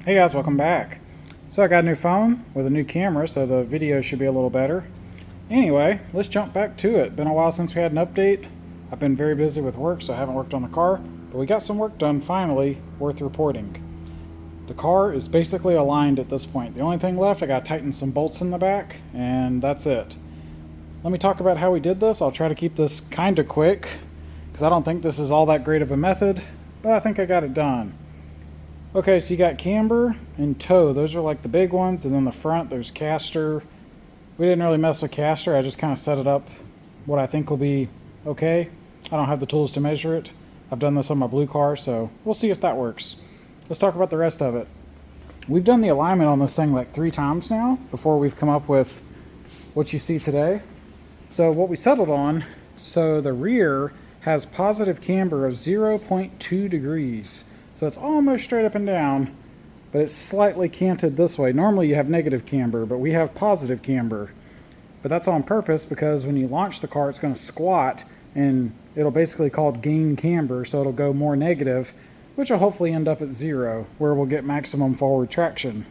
Hey guys, welcome back. So I got a new phone with a new camera, so the video should be a little better. Anyway, let's jump back to it. Been a while since we had an update. I've been very busy with work, so I haven't worked on the car, but we got some work done finally, worth reporting. The car is basically aligned at this point. The only thing left, I got to tighten some bolts in the back, and that's it. Let me talk about how we did this. I'll try to keep this kind of quick, because I don't think this is all that great of a method, but I think I got it done. Okay, so you got camber and toe. Those are like the big ones, and then the front, there's caster. We didn't really mess with caster. I just kind of set it up what I think will be okay. I don't have the tools to measure it. I've done this on my blue car, so we'll see if that works. Let's talk about the rest of it. We've done the alignment on this thing like 3 times now before we've come up with what you see today. So what we settled on, so the rear has positive camber of 0.2 degrees. So it's almost straight up and down, but it's slightly canted this way. Normally you have negative camber, but we have positive camber. But that's on purpose because when you launch the car, it's going to squat and it'll basically called gain camber, so it'll go more negative, which will hopefully end up at 0, where we'll get maximum forward traction.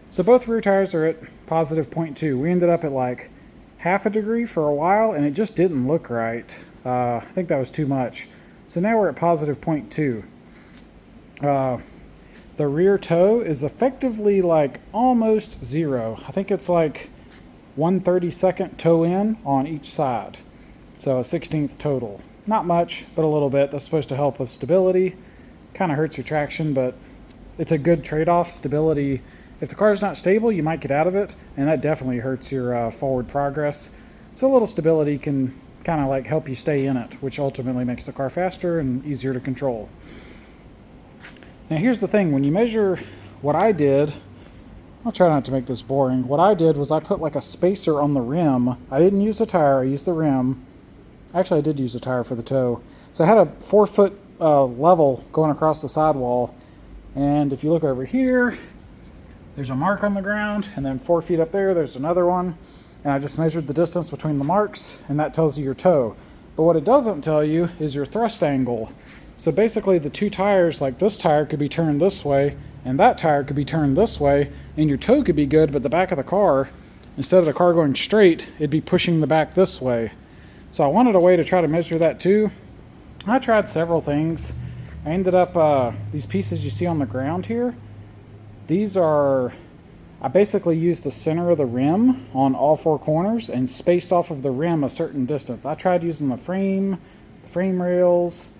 So both rear tires are at positive 0.2. We ended up at like half a degree for a while, and it just didn't look right. I think that was too much. So now we're at positive 0.2. The rear toe is effectively like almost 0. I think it's like 1/32 toe in on each side. So a 1/16 total. Not much, but a little bit. That's supposed to help with stability. Kind of hurts your traction, but it's a good trade-off. Stability, if the car is not stable, you might get out of it, and that definitely hurts your forward progress. So a little stability can kind of like help you stay in it, which ultimately makes the car faster and easier to control. Now here's the thing, when you measure what I did, I'll try not to make this boring. What I did was I put like a spacer on the rim. I didn't use a tire, I used the rim. Actually, I did use a tire for the toe. So I had a 4-foot level going across the sidewall. And if you look over here, there's a mark on the ground, and then 4 feet up there, there's another one. And I just measured the distance between the marks, and that tells you your toe. But what it doesn't tell you is your thrust angle. So basically the 2 tires, like this tire could be turned this way and that tire could be turned this way, and your toe could be good, but the back of the car, instead of the car going straight, it'd be pushing the back this way. So I wanted a way to try to measure that too. I tried several things. I ended up, these pieces you see on the ground here, these are, I basically used the center of the rim on all 4 corners and spaced off of the rim a certain distance. I tried using the frame rails,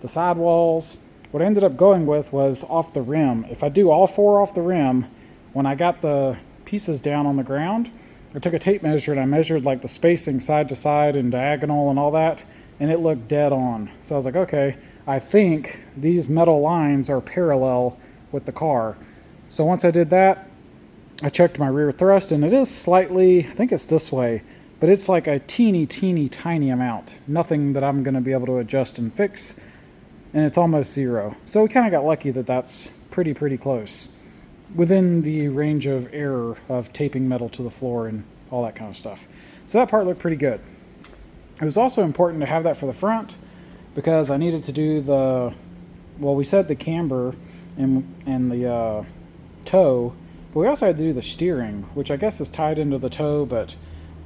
the sidewalls. What I ended up going with was off the rim. If I do all 4 off the rim, when I got the pieces down on the ground, I took a tape measure and I measured like the spacing side to side and diagonal and all that, and it looked dead on. So I was like, okay, I think these metal lines are parallel with the car. So once I did that, I checked my rear thrust, and it is slightly, I think it's this way, but it's like a teeny tiny amount. Nothing that I'm going to be able to adjust and fix. And it's almost 0. So we kind of got lucky that that's pretty close. Within the range of error of taping metal to the floor and all that kind of stuff. So that part looked pretty good. It was also important to have that for the front because I needed to do the, well, we said the camber and the toe, but we also had to do the steering, which I guess is tied into the toe, but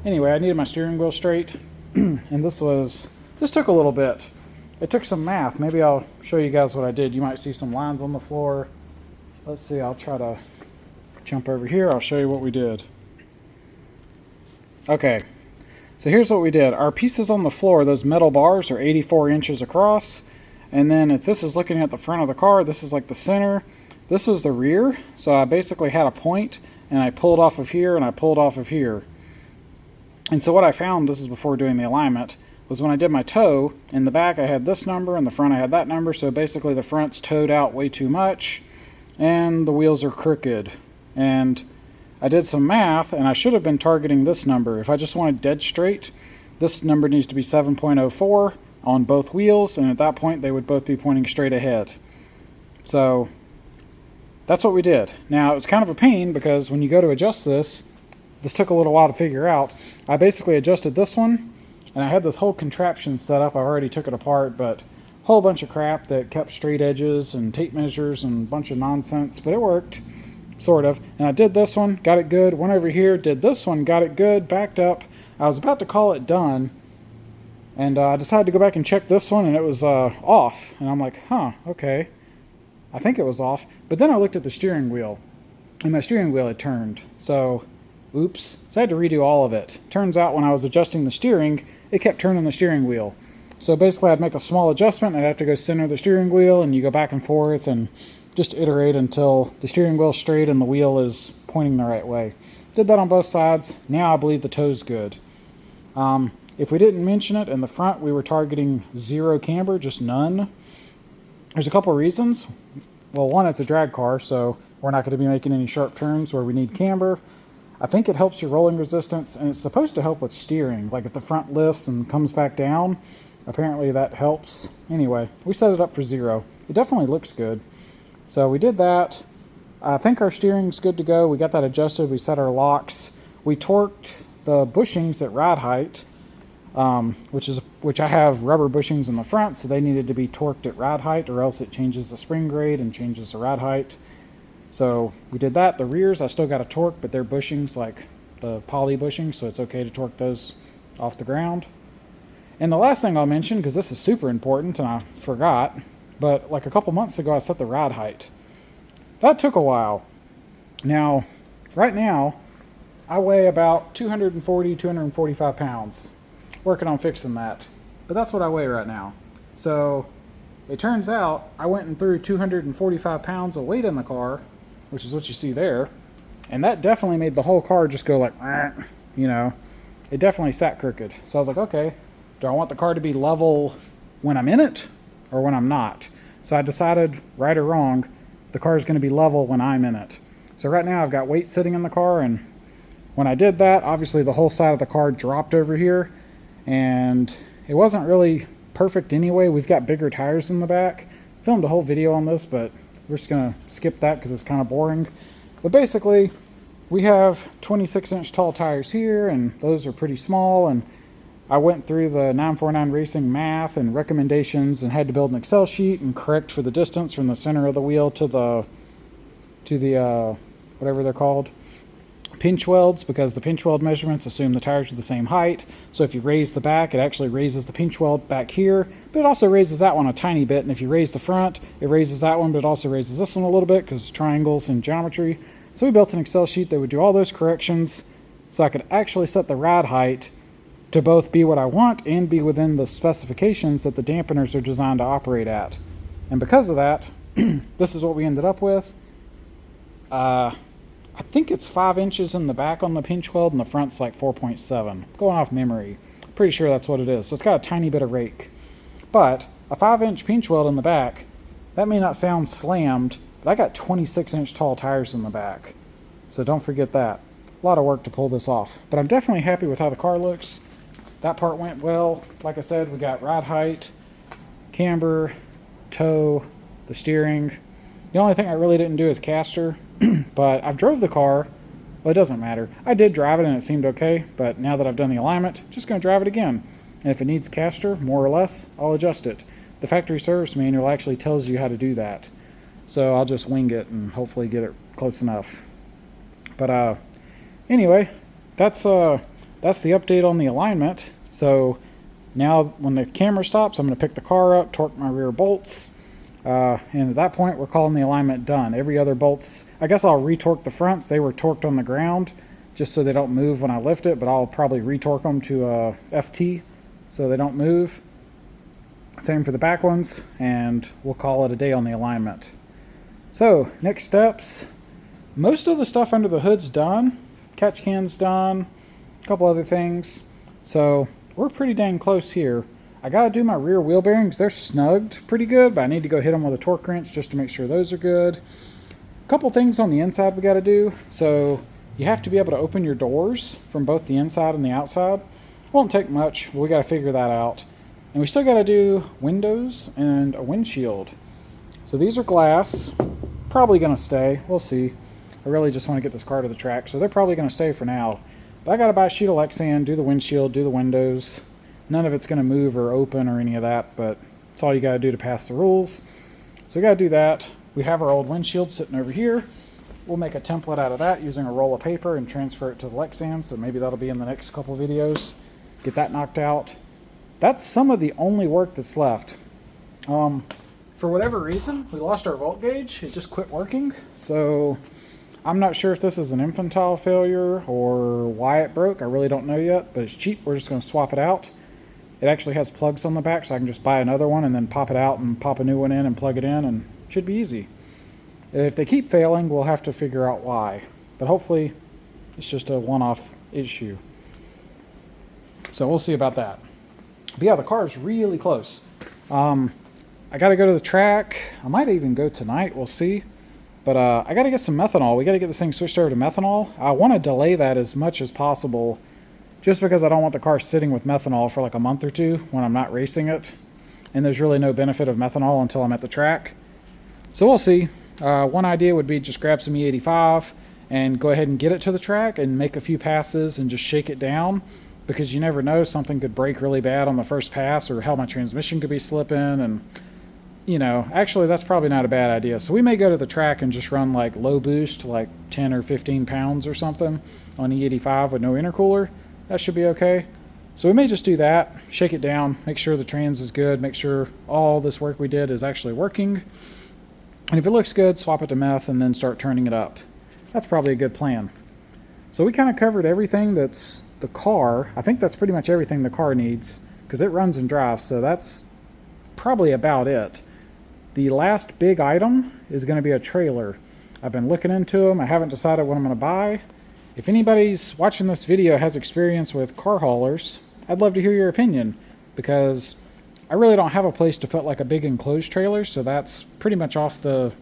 anyway, I needed my steering wheel straight, and this took a little bit. It took some math. Maybe I'll show you guys what I did. You might see some lines on the floor. Let's see, I'll try to jump over here. I'll show you what we did. Okay, so here's what we did. Our pieces on the floor, those metal bars, are 84 inches across. And then if this is looking at the front of the car, this is like the center. This was the rear. So I basically had a point, and I pulled off of here, and I pulled off of here. And so what I found, this is before doing the alignment, was when I did my toe, in the back I had this number, in the front I had that number, so basically the front's toed out way too much, and the wheels are crooked. And I did some math, and I should have been targeting this number. If I just wanted dead straight, this number needs to be 7.04 on both wheels, and at that point they would both be pointing straight ahead. So that's what we did. Now it was kind of a pain because when you go to adjust this took a little while to figure out. I basically adjusted this one, and I had this whole contraption set up. I already took it apart, but whole bunch of crap that kept straight edges and tape measures and a bunch of nonsense, but it worked, sort of. And I did this one, got it good, went over here, did this one, got it good, backed up. I was about to call it done, and I decided to go back and check this one, and it was off. And I'm like, huh, okay. I think it was off. But then I looked at the steering wheel, and my steering wheel had turned. So, oops. So I had to redo all of it. Turns out when I was adjusting the steering, it kept turning the steering wheel. So basically I'd make a small adjustment, I'd have to go center the steering wheel, and you go back and forth and just iterate until the steering wheel's straight and the wheel is pointing the right way. Did that on both sides. Now I believe the tow's good. If we didn't mention it, in the front we were targeting 0 camber, just none. There's a couple reasons. Well, one, it's a drag car, so we're not going to be making any sharp turns where we need camber. I think it helps your rolling resistance, and it's supposed to help with steering. Like if the front lifts and comes back down, apparently that helps. Anyway, we set it up for 0. It definitely looks good. So we did that. I think our steering's good to go. We got that adjusted. We set our locks. We torqued the bushings at ride height, which I have rubber bushings in the front, so they needed to be torqued at ride height, or else it changes the spring grade and changes the ride height. So we did that. The rears I still got a torque, but they're bushings like the poly bushings, so it's okay to torque those off the ground. And the last thing I'll mention, because this is super important and I forgot, but like a couple months ago I set the ride height. That took a while. Now, right now, I weigh about 240, 245 pounds. Working on fixing that. But that's what I weigh right now. So, it turns out I went and threw 245 pounds of weight in the car, which is what you see there, and that definitely made the whole car just go like, you know, it definitely sat crooked. So I was like, okay, do I want the car to be level when I'm in it or when I'm not? So I decided, right or wrong, the car is going to be level when I'm in it. So right now I've got weight sitting in the car, and when I did that, obviously the whole side of the car dropped over here, and it wasn't really perfect anyway. We've got bigger tires in the back. Filmed a whole video on this, but we're just going to skip that because it's kind of boring. But basically, we have 26-inch tall tires here, and those are pretty small, and I went through the 949 Racing math and recommendations and had to build an Excel sheet and correct for the distance from the center of the wheel to the whatever they're called, pinch welds, because the pinch weld measurements assume the tires are the same height. So if you raise the back, it actually raises the pinch weld back here, but it also raises that one a tiny bit. And if you raise the front, it raises that one, but it also raises this one a little bit because triangles and geometry. So we built an Excel sheet that would do all those corrections so I could actually set the ride height to both be what I want and be within the specifications that the dampeners are designed to operate at. And because of that, this is what we ended up with. I think it's 5 inches in the back on the pinch weld, and the front's like 4.7. Going off memory. Pretty sure that's what it is. So it's got a tiny bit of rake. But a 5-inch pinch weld in the back, that may not sound slammed, but I got 26-inch tall tires in the back. So don't forget that. A lot of work to pull this off. But I'm definitely happy with how the car looks. That part went well. Like I said, we got ride height, camber, tow, the steering. The only thing I really didn't do is caster. But I've drove the car. Well, it doesn't matter. I did drive it and it seemed okay, but now that I've done the alignment, just going to drive it again. And if it needs caster, more or less, I'll adjust it. The factory service manual actually tells you how to do that. So I'll just wing it and hopefully get it close enough. But anyway, that's the update on the alignment. So now when the camera stops, I'm going to pick the car up, torque my rear bolts. And at that point, we're calling the alignment done. Every other bolts, I guess I'll retorque the fronts. They were torqued on the ground just so they don't move when I lift it, but I'll probably retorque them to FT so they don't move. Same for the back ones, and we'll call it a day on the alignment. So, next steps. Most of the stuff under the hood's done. Catch can's done. A couple other things. So, we're pretty dang close here. I gotta do my rear wheel bearings. They're snugged pretty good, but I need to go hit them with a torque wrench just to make sure those are good. A couple things on the inside we gotta do. So you have to be able to open your doors from both the inside and the outside. Won't take much, but we gotta figure that out. And we still gotta do windows and a windshield. So these are glass, probably gonna stay, we'll see. I really just wanna get this car to the track, so they're probably gonna stay for now. But I gotta buy a sheet of Lexan, do the windshield, do the windows. None of it's going to move or open or any of that, but That's all you got to do to pass the rules. So we got to do that. We have our old windshield sitting over here. We'll make a template out of that using a roll of paper and transfer it to the Lexan, so maybe that'll be in the next couple videos. Get that knocked out. That's some of the only work that's left. For whatever reason, we lost our volt gauge. It just quit working. So I'm not sure if this is an infantile failure or why it broke. I really don't know yet, but it's cheap. We're just going to swap it out. It actually has plugs on the back, so I can just buy another one and then pop it out and pop a new one in and plug it in, and it should be easy. If they keep failing, we'll have to figure out why. But hopefully, it's just a one-off issue. So we'll see about that. But yeah, the car is really close. I got to go to the track. I might even go tonight. We'll see. But I got to get some methanol. We got to get this thing switched over to methanol. I want to delay that as much as possible, just because I don't want the car sitting with methanol for like a month or two when I'm not racing it. And there's really no benefit of methanol until I'm at the track. So we'll see. One idea would be just grab some E85 and go ahead and get it to the track and make a few passes and just shake it down, because you never know, something could break really bad on the first pass, or hell, my transmission could be slipping, and you know, actually that's probably not a bad idea. So we may go to the track and just run like low boost, like 10 or 15 pounds or something on E85 with no intercooler. That should be okay. So we may just do that, shake it down, make sure the trans is good, make sure all this work we did is actually working. And if it looks good, swap it to meth and then start turning it up. That's probably a good plan. So we kind of covered everything that's the car. I think that's pretty much everything the car needs, because it runs and drives, so that's probably about it. The last big item is going to be a trailer. I've been looking into them. I haven't decided what I'm going to buy. If anybody's watching this video has experience with car haulers, I'd love to hear your opinion, because I really don't have a place to put like a big enclosed trailer, so that's pretty much off the...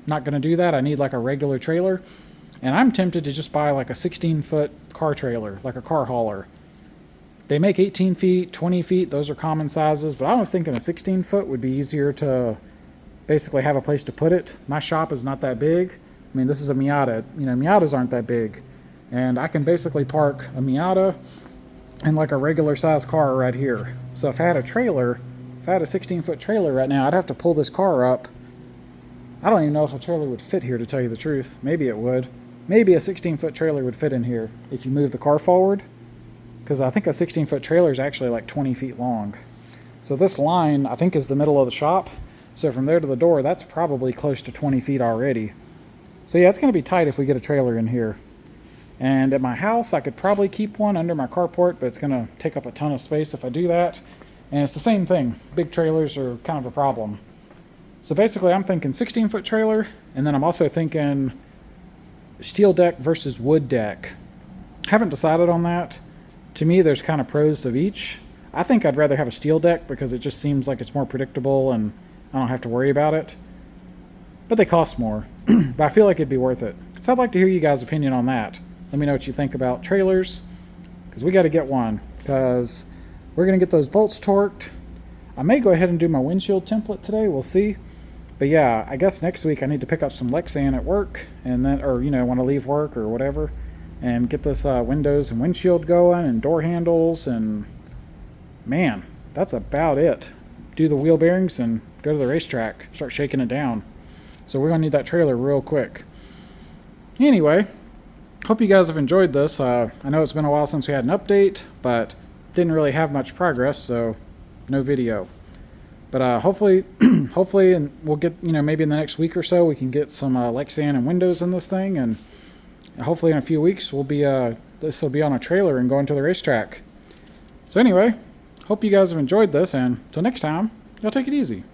not going to do that. I need like a regular trailer, and I'm tempted to just buy like a 16-foot car trailer, like a car hauler. They make 18 feet, 20 feet, those are common sizes, but I was thinking a 16-foot would be easier to basically have a place to put it. My shop is not that big. I mean, this is a Miata. You know, Miatas aren't that big, and I can basically park a Miata and like a regular size car right here. So if I had a trailer, if I had a 16-foot trailer right now, I'd have to pull this car up. I don't even know if a trailer would fit here, to tell you the truth. Maybe it would. Maybe a 16-foot trailer would fit in here if you move the car forward, because I think a 16-foot trailer is actually like 20 feet long. So this line, I think, is the middle of the shop. So from there to the door, that's probably close to 20 feet already. So yeah, it's going to be tight if we get a trailer in here. And at my house, I could probably keep one under my carport, but it's going to take up a ton of space if I do that. And it's the same thing. Big trailers are kind of a problem. So basically, I'm thinking 16-foot trailer, and then I'm also thinking steel deck versus wood deck. Haven't decided on that. To me, there's kind of pros of each. I think I'd rather have a steel deck because it just seems like it's more predictable and I don't have to worry about it. But they cost more. But I feel like it'd be worth it. So I'd like to hear you guys' opinion on that. Let me know what you think about trailers, because we got to get one, because we're going to get those bolts torqued. I may go ahead and do my windshield template today. We'll see. But yeah, I guess next week I need to pick up some Lexan at work, and then, or you know, when I leave work or whatever, and get this windows and windshield going and door handles, and man, that's about it. Do the wheel bearings and go to the racetrack, start shaking it down. So we're gonna need that trailer real quick. Anyway, hope you guys have enjoyed this. I know it's been a while since we had an update, but didn't really have much progress, so no video. But hopefully, and we'll get, you know, maybe in the next week or so, we can get some Lexan and windows in this thing, and hopefully in a few weeks, we'll be, this will be on a trailer and going to the racetrack. So anyway, hope you guys have enjoyed this, and until next time, y'all take it easy.